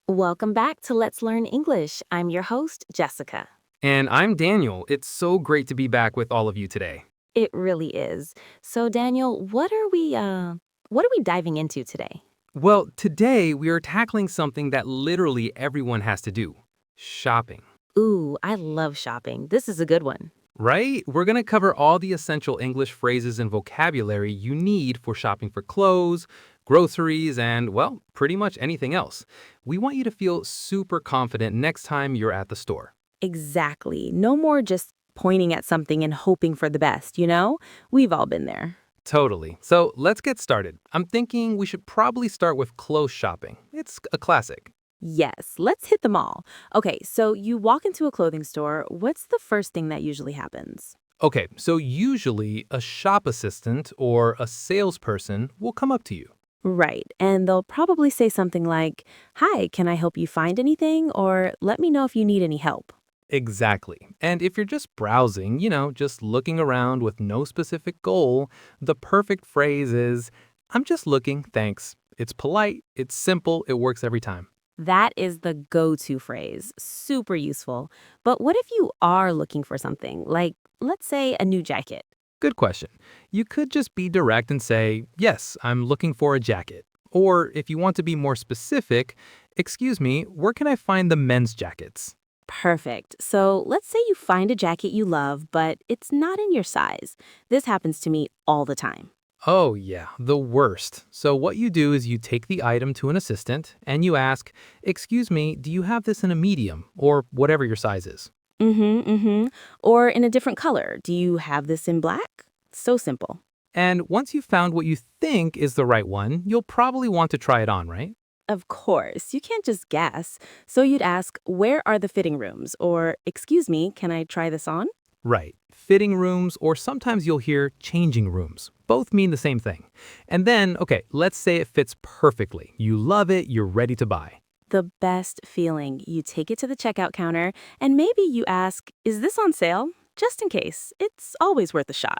Welcome back to Let's Learn English. I'm your host, Jessica. And I'm Daniel. It's so great to be back with all of you today. It really is. So, Daniel, what are we diving into today? Well, today we are tackling something that literally everyone has to do: shopping. Ooh, I love shopping. This is a good one. Right? We're going to cover all the essential English phrases and vocabulary you need for shopping for clothes, groceries, and, well, pretty much anything else. We want you to feel super confident next time you're at the store. Exactly. No more just pointing at something and hoping for the best, you know? We've all been there. Totally. So let's get started. I'm thinking we should probably start with clothes shopping. It's a classic. Yes, let's hit them all. Okay, so you walk into a clothing store. What's the first thing that usually happens? Okay, so usually a shop assistant or a salesperson will come up to you. Right. And they'll probably say something like, "Hi, can I help you find anything?" Or "Let me know if you need any help." Exactly. And if you're just browsing, just looking around with no specific goal, the perfect phrase is, I'm just looking, thanks. It's polite, it's simple, it works every time. That is the go-to phrase. Super useful. But what if you are looking for something, like, let's say, a new jacket? Good question. You could just be direct and say, yes, I'm looking for a jacket. Or if you want to be more specific, excuse me, where can I find the men's jackets? Perfect. So let's say you find a jacket you love, but it's not in your size. This happens to me all the time. Oh, yeah, the worst. So, what you do is you take the item to an assistant and you ask, excuse me, do you have this in a medium or whatever your size is? Mm-hmm. Or in a different color. Do you have this in black? So simple. And once you've found what you think is the right one, you'll probably want to try it on, right? Of course, you can't just guess. So you'd ask, "Where are the fitting rooms?" Or, "Excuse me, can I try this on?" Right. Fitting rooms, or sometimes you'll hear changing rooms. Both mean the same thing. And then, okay, let's say it fits perfectly. You love it, you're ready to buy. The best feeling. You take it to the checkout counter, and maybe you ask, "Is this on sale?" Just in case. It's always worth a shot.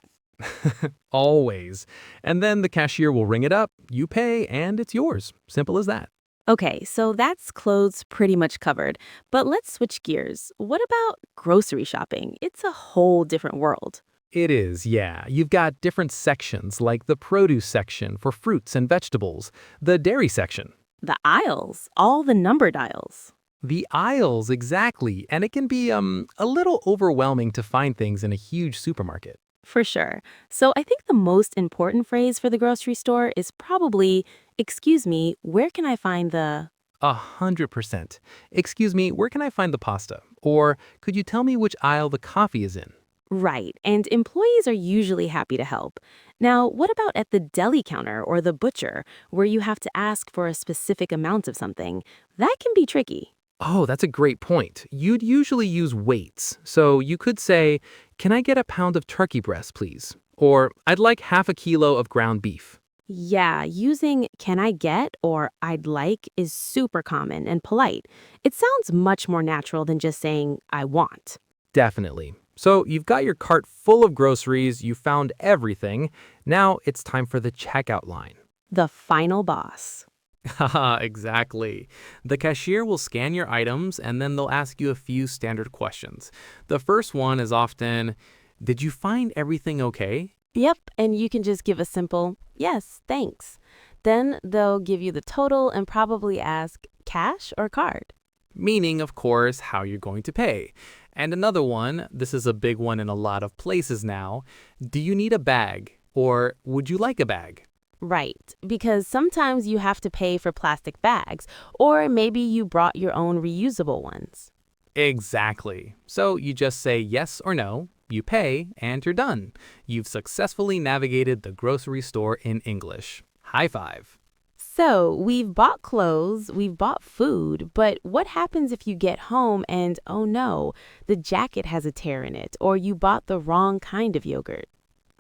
Always. And then the cashier will ring it up, you pay, and it's yours. Simple as that. Okay, so that's clothes pretty much covered. But let's switch gears. What about grocery shopping? It's a whole different world. It is, yeah. You've got different sections, like the produce section for fruits and vegetables, the dairy section. The aisles, all the numbered aisles. The aisles, exactly. And it can be a little overwhelming to find things in a huge supermarket. For sure. So I think the most important phrase for the grocery store is probably, "Excuse me, where can I find the..." 100%. Excuse me, where can I find the pasta? Or could you tell me which aisle the coffee is in? Right, and employees are usually happy to help. Now, what about at the deli counter or the butcher, where you have to ask for a specific amount of something? That can be tricky. Oh, that's a great point. You'd usually use weights. So you could say, can I get a pound of turkey breast, please? Or I'd like half a kilo of ground beef. Yeah, using "can I get" or "I'd like" is super common and polite. It sounds much more natural than just saying "I want." Definitely. So you've got your cart full of groceries, you found everything. Now it's time for the checkout line. The final boss. Haha, exactly. The cashier will scan your items and then they'll ask you a few standard questions. The first one is often, did you find everything okay? Yep, and you can just give a simple, "Yes, thanks." Then they'll give you the total and probably ask, "Cash or card?" Meaning, of course, how you're going to pay. And another one, this is a big one in a lot of places now, do you need a bag? Or would you like a bag? Right, because sometimes you have to pay for plastic bags, or maybe you brought your own reusable ones. Exactly. So you just say yes or no, you pay, and you're done. You've successfully navigated the grocery store in English. High five. So we've bought clothes, we've bought food, but what happens if you get home and, oh no, the jacket has a tear in it, or you bought the wrong kind of yogurt?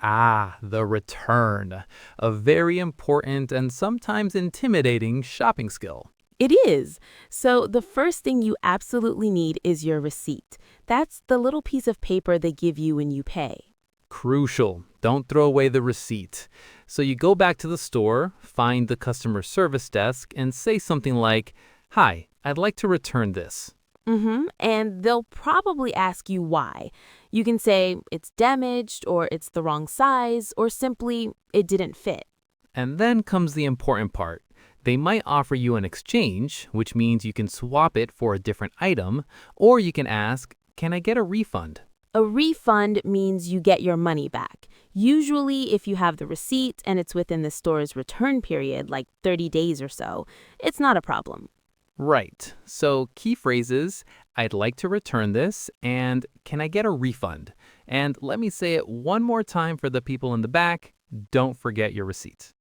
Ah, the return. A very important and sometimes intimidating shopping skill. It is. So the first thing you absolutely need is your receipt. That's the little piece of paper they give you when you pay. Crucial. Don't throw away the receipt. So you go back to the store, find the customer service desk, and say something like, hi, I'd like to return this. And they'll probably ask you why. You can say it's damaged, or it's the wrong size, or simply it didn't fit. And then comes the important part. They might offer you an exchange, which means you can swap it for a different item, or you can ask, can I get a refund? A refund means you get your money back. Usually, if you have the receipt and it's within the store's return period, like 30 days or so, it's not a problem. Right. So key phrases, I'd like to return this, and can I get a refund? And let me say it one more time for the people in the back. Don't forget your receipt.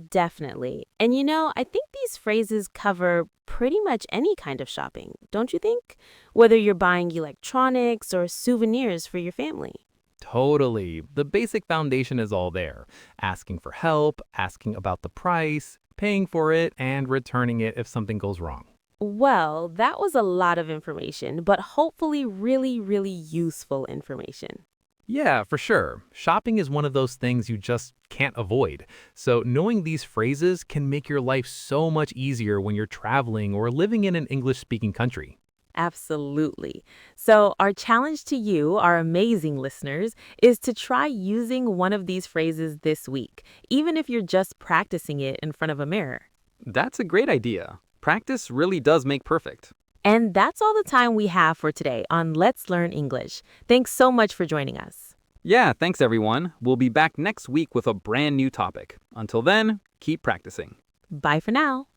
Definitely. And I think these phrases cover pretty much any kind of shopping, don't you think? Whether you're buying electronics or souvenirs for your family. Totally. The basic foundation is all there. Asking for help, asking about the price, paying for it, and returning it if something goes wrong. Well, that was a lot of information, but hopefully really, really useful information. Yeah, for sure. Shopping is one of those things you just can't avoid. So, knowing these phrases can make your life so much easier when you're traveling or living in an English speaking country. Absolutely. So, our challenge to you, our amazing listeners, is to try using one of these phrases this week, even if you're just practicing it in front of a mirror. That's a great idea. Practice really does make perfect. And that's all the time we have for today on Let's Learn English. Thanks so much for joining us. Yeah, thanks everyone. We'll be back next week with a brand new topic. Until then, keep practicing. Bye for now.